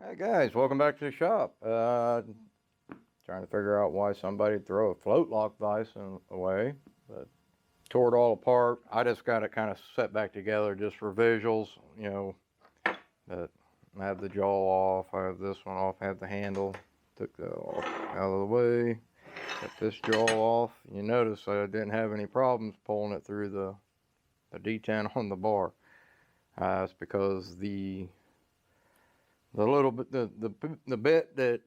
Hey guys, welcome back to the shop. Trying to figure out why somebody throw a float lock vise away, but tore it all apart. I just got it kind of set back together just for visuals, that I have the jaw off, I have this one off, I have the handle, took that off out of the way, got this jaw off. You notice I didn't have any problems pulling it through the detent on the bar. It's because the little bit the bit that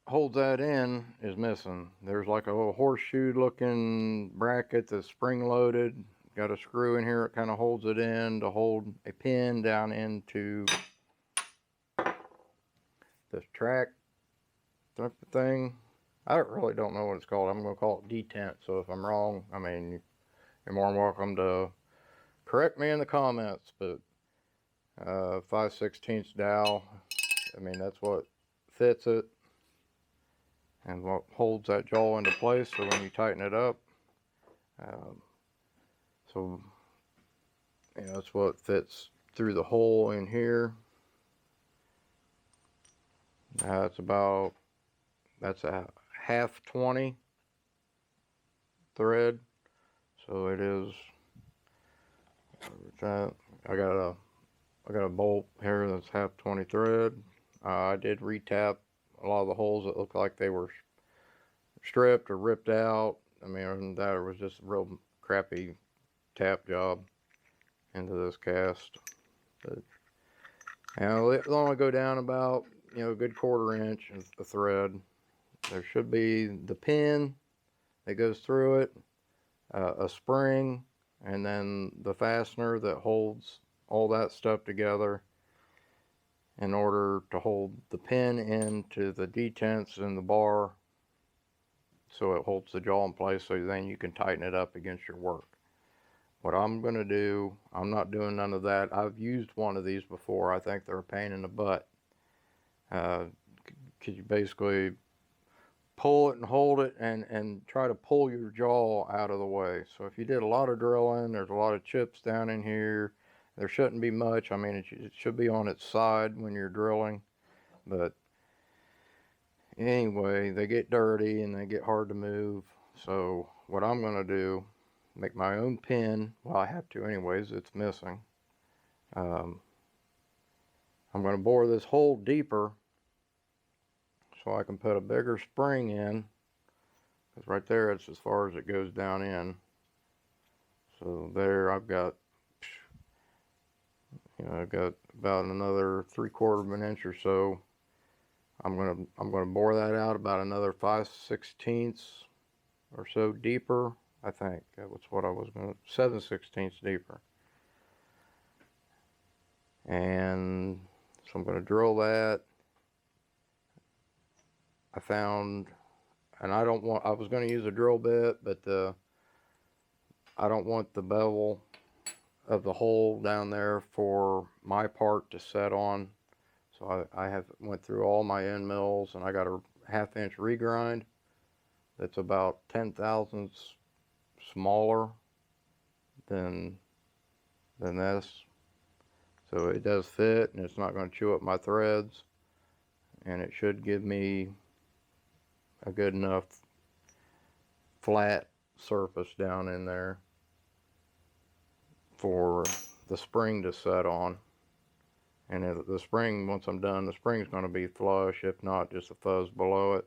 holds that in is missing. There's like a little horseshoe looking bracket that's spring loaded. Got a screw in here that kind of holds it in to hold a pin down into this track type of thing. I really don't know what it's called. I'm going to call it detent. So if I'm wrong, I mean, you're more than welcome to correct me in the comments. But 5/16 dowel, I mean, that's what fits it and what holds that jaw into place. So when you tighten it up, so that's what fits through the hole in here. That's a half 20 thread. So it is. I got a bolt here that's half 20 thread. I did retap a lot of the holes that looked like they were stripped or ripped out. I mean, that was just a real crappy tap job into this cast. But, it'll only go down about a good 1/4 inch of the thread. There should be the pin that goes through it, a spring, and then the fastener that holds all that stuff together in order to hold the pin into the detents in the bar so it holds the jaw in place, so then you can tighten it up against your work. What I'm going to do, I'm not doing none of that. I've used one of these before. I think they're a pain in the butt. Because you basically pull it and hold it and try to pull your jaw out of the way. So if you did a lot of drilling, there's a lot of chips down in here. There shouldn't be much. I mean, it should be on its side when you're drilling. But anyway, they get dirty and they get hard to move. So what I'm going to do, make my own pin. Well, I have to anyways. It's missing. I'm going to bore this hole deeper so I can put a bigger spring in. Because right there, it's as far as it goes down in. So there, I've got about another 3/4 of an inch or so. I'm gonna bore that out about another 5/16 or so deeper. I think that was what I was going to 7/16 deeper. And so I'm going to drill that. I found, and I was going to use a drill bit, but I don't want the bevel of the hole down there for my part to set on. So I went through all my end mills, and I got a 1/2 inch regrind that's about 10 thousandths smaller than this. So it does fit, and it's not going to chew up my threads, and it should give me a good enough flat surface down in there for the spring to set on. And the spring, once I'm done, the spring's going to be flush, if not just a fuzz below it.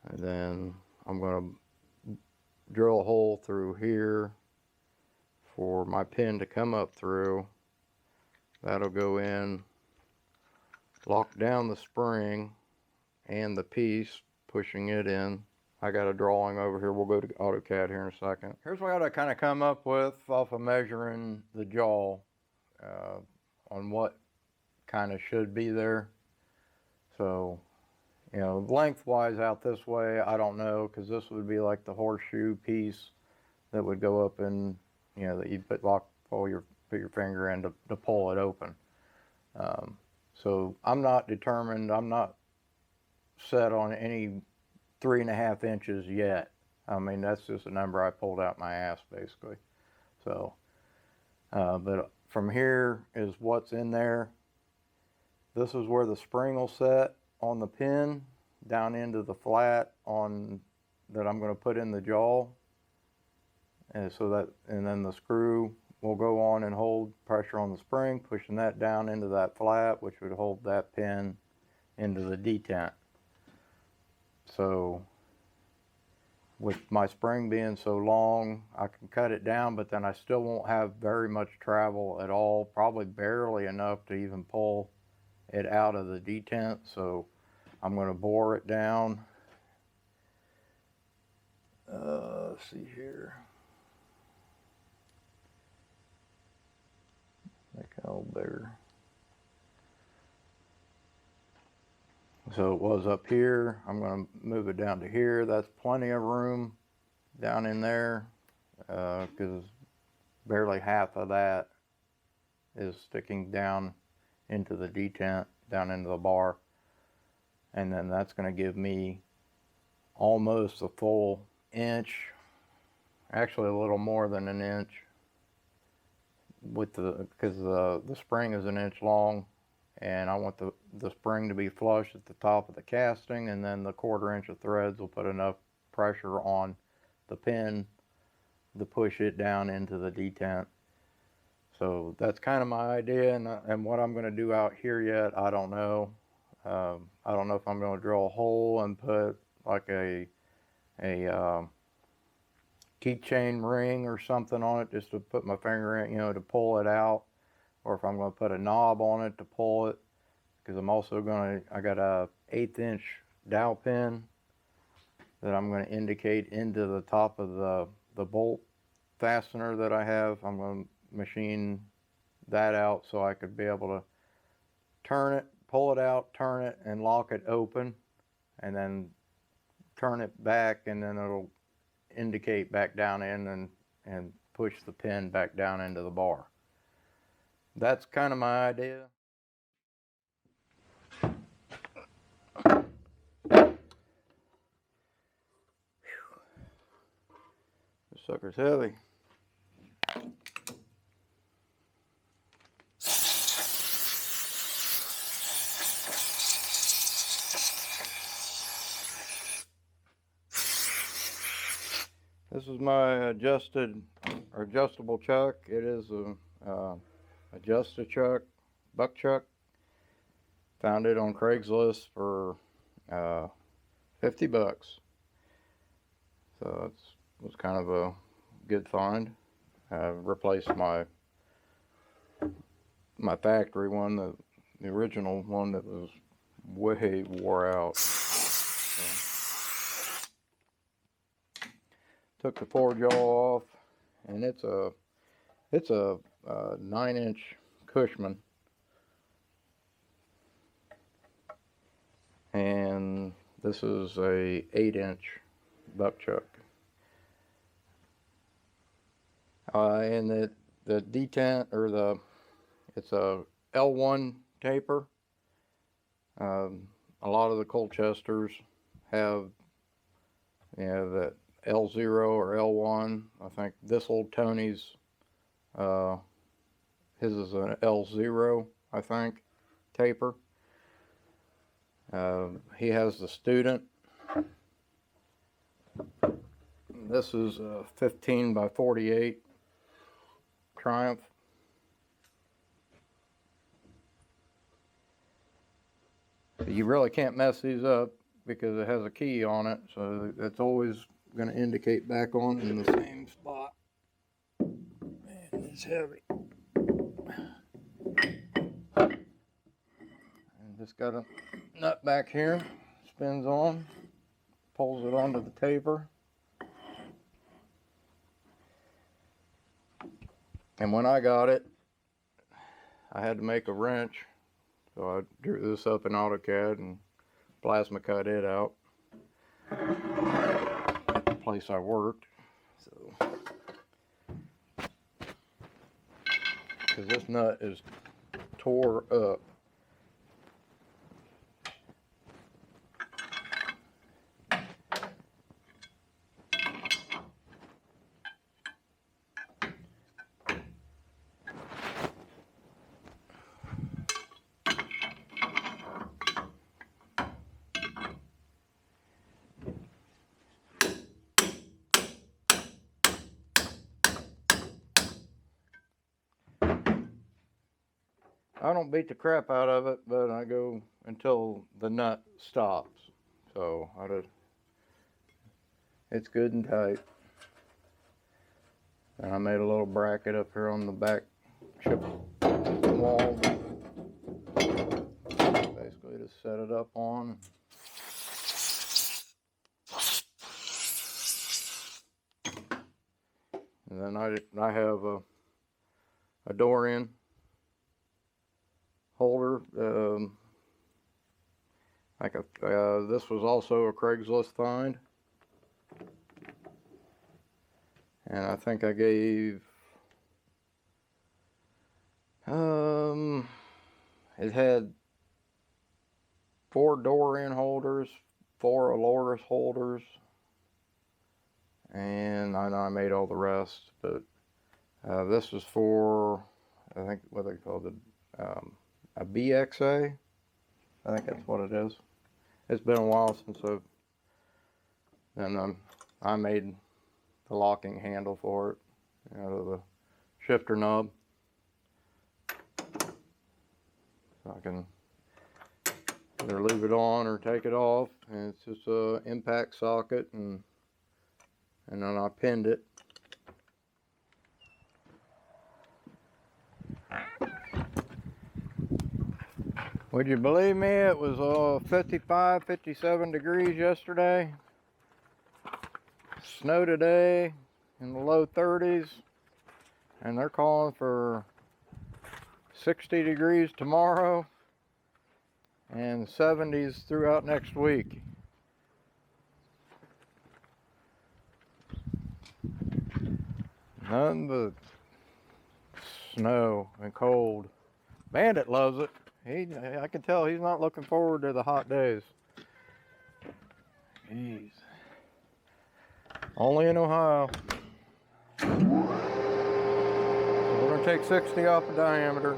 And then I'm going to drill a hole through here for my pin to come up through. That'll go in, lock down the spring and the piece, pushing it in. I got a drawing over here. We'll go to AutoCAD here in a second. Here's what I kind of come up with off of measuring the jaw on what kind of should be there. So, lengthwise out this way, I don't know, because this would be like the horseshoe piece that would go up in, that you put your finger in to pull it open. So I'm not determined. I'm not set on any 3.5 inches yet. I mean, that's just a number I pulled out my ass, basically. So, but from here is what's in there. this is where the spring will set on the pin down into the flat on that I'm going to put in the jaw, and and then the screw will go on and hold pressure on the spring, pushing that down into that flat, which would hold that pin into the detent. So with my spring being so long, I can cut it down, but then I still won't have very much travel at all, probably barely enough to even pull it out of the detent. So I'm going to bore it down. Let's see here. Make it a little bigger. So it was up here. I'm going to move it down to here. That's plenty of room down in there, because barely half of that is sticking down into the detent, down into the bar. And then that's going to give me almost a full inch, actually a little more than an inch, with because the spring is an inch long, and I want the spring to be flush at the top of the casting, and then the 1/4 inch of threads will put enough pressure on the pin to push it down into the detent. So that's kind of my idea, and what I'm going to do out here yet, I don't know. I don't know if I'm going to drill a hole and put like a keychain ring or something on it just to put my finger in, to pull it out, or if I'm going to put a knob on it to pull it, because I'm also I got a 1/8 inch dowel pin that I'm going to indicate into the top of the bolt fastener that I have. I'm going to machine that out so I could be able to turn it, pull it out, turn it, and lock it open, and then turn it back, and then it'll indicate back down in and push the pin back down into the bar. That's kind of my idea. This sucker's heavy. This is my adjustable chuck. It is a adjust chuck, buck chuck. Found it on Craigslist for $50. So it was kind of a good find. I replaced my factory one, the original one that was way wore out. So, took the fore jaw off, and it's a 9-inch Cushman, and this is a 8-inch buck chuck. And the detent, or it's a L1 taper. A lot of the Colchesters have, that L0 or L1. I think this old Tony's, his is an L0, I think, taper. He has the Student. This is a 15 by 48 Triumph. You really can't mess these up because it has a key on it, so it's always going to indicate back on in the same spot. Man, it's heavy. And just got a nut back here, spins on, pulls it onto the taper. And when I got it, I had to make a wrench, so I drew this up in AutoCAD and plasma cut it out at the place I worked. So, because this nut is tore up. I don't beat the crap out of it, but I go until the nut stops. So it's good and tight. And I made a little bracket up here on the back chip wall. Basically just set it up on. And then I have a door in holder. This was also a Craigslist find. And I think I gave, it had 4 door-in holders, 4 Aloris holders, and I know I made all the rest, but this was for, I think, what they called it, a BXA. I think that's what it is. It's been a while since I made the locking handle for it out of the shifter knob. So I can either leave it on or take it off, and it's just a impact socket, and then I pinned it. Would you believe me, it was 55, 57 degrees yesterday. Snow today in the low 30s, and they're calling for 60 degrees tomorrow and 70s throughout next week. Nothing but snow and cold. Bandit loves it. I can tell he's not looking forward to the hot days. Jeez. Only in Ohio. So we're going to take 60 off the diameter.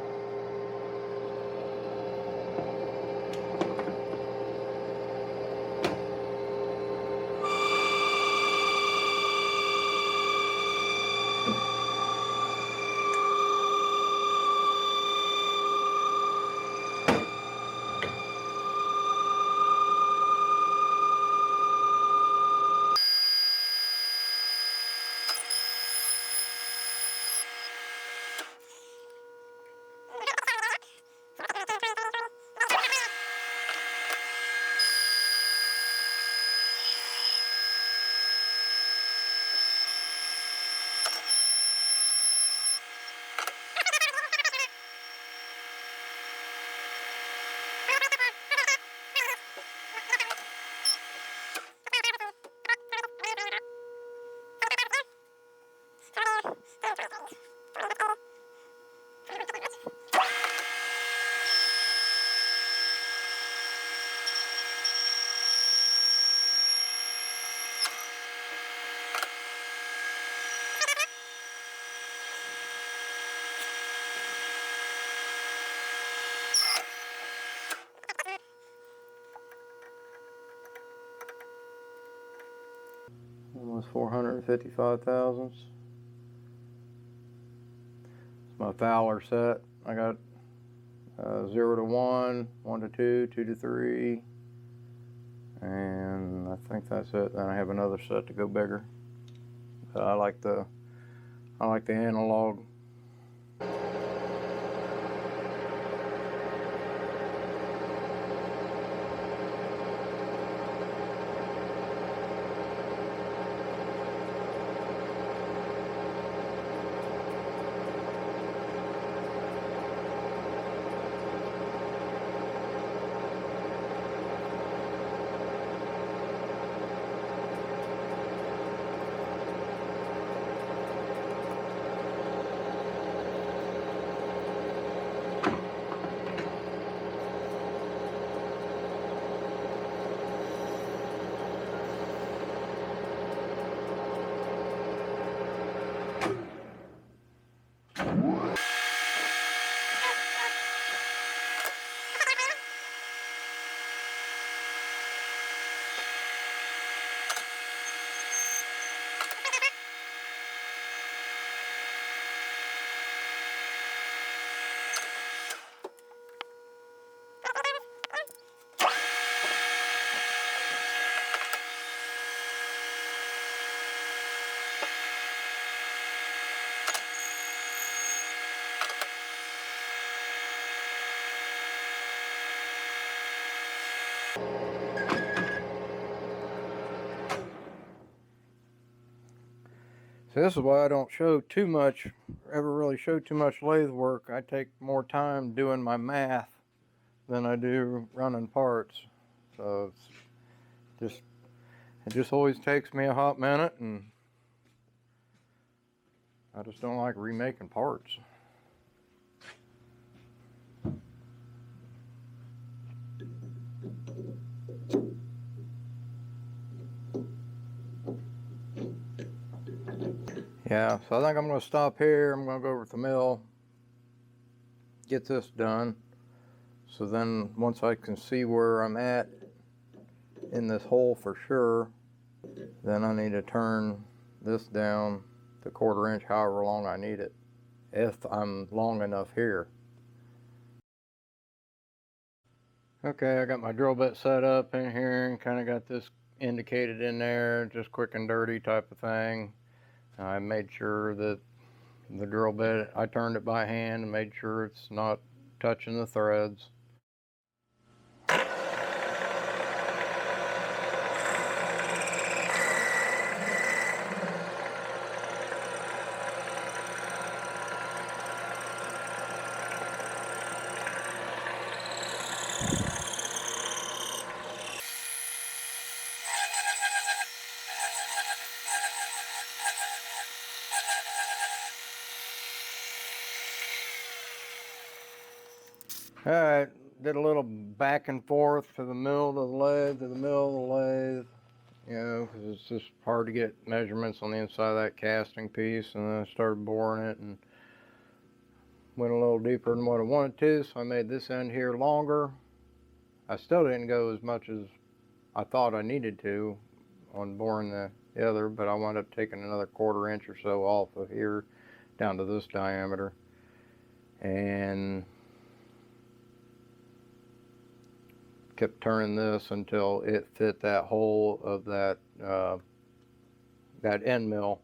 Almost 455 thousandths. It's my Fowler set. I got 0 to 1, 1 to 2, 2 to 3, and I think that's it. Then I have another set to go bigger. I like the analog. So this is why I don't show too much, ever really show too much lathe work. I take more time doing my math than I do running parts. So it just always takes me a hot minute, and I just don't like remaking parts. Yeah, so I think I'm going to stop here. I'm going to go over to the mill, get this done. So then once I can see where I'm at in this hole for sure, then I need to turn this down to 1/4 inch, however long I need it, if I'm long enough here. Okay, I got my drill bit set up in here and kind of got this indicated in there, just quick and dirty type of thing. I made sure that the drill bit, I turned it by hand and made sure it's not touching the threads. Alright, did a little back and forth to the mill to the lathe, to the mill to the lathe, you know, because it's just hard to get measurements on the inside of that casting piece. And then I started boring it and went a little deeper than what I wanted to, so I made this end here longer. I still didn't go as much as I thought I needed to on boring the other, but I wound up taking another 1/4 inch or so off of here down to this diameter, and kept turning this until it fit that hole of that that end mill.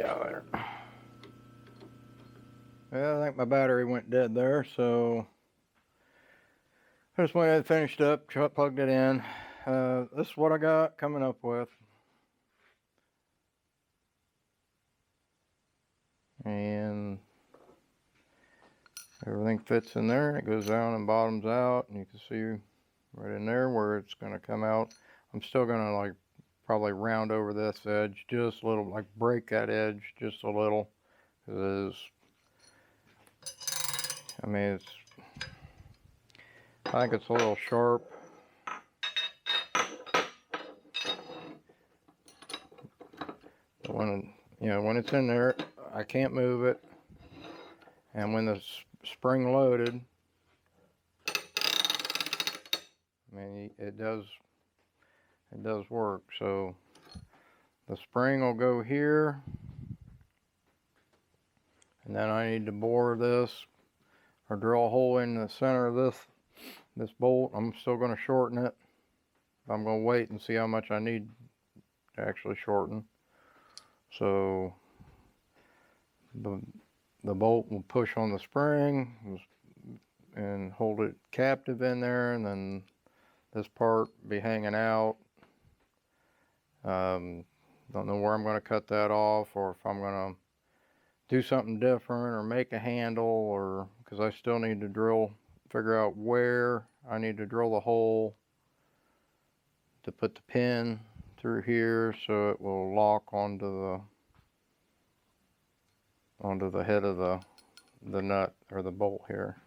you out there. Well, I think my battery went dead there, so I just went ahead and finished up, plugged it in. This is what I got coming up with. And everything fits in there, and it goes down and bottoms out, and you can see right in there where it's going to come out. I'm still going to like probably round over this edge just a little, like break that edge just a little, because I mean, I think it's a little sharp. But when, you know, when it's in there, I can't move it. And when the spring loaded, I mean, it does work. So the spring will go here, and then I need to bore this or drill a hole in the center of this bolt. I'm still going to shorten it. I'm going to wait and see how much I need to actually shorten. So the bolt will push on the spring and hold it captive in there, and then this part be hanging out. Don't know where I'm going to cut that off, or if I'm going to do something different or make a handle, or because I still need to figure out where I need to drill the hole to put the pin through here so it will lock onto the head of the nut or the bolt here.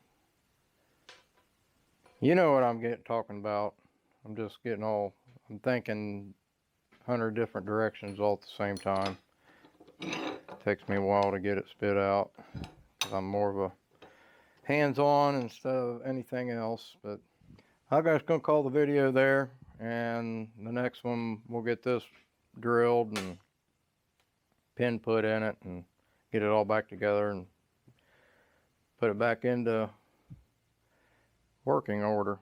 You know what I'm talking about. I'm just I'm thinking 100 different directions all at the same time. Takes me a while to get it spit out, because I'm more of a hands-on instead of anything else. But I'm just gonna call the video there, and the next one we'll get this drilled and pin put in it and get it all back together and put it back into working order.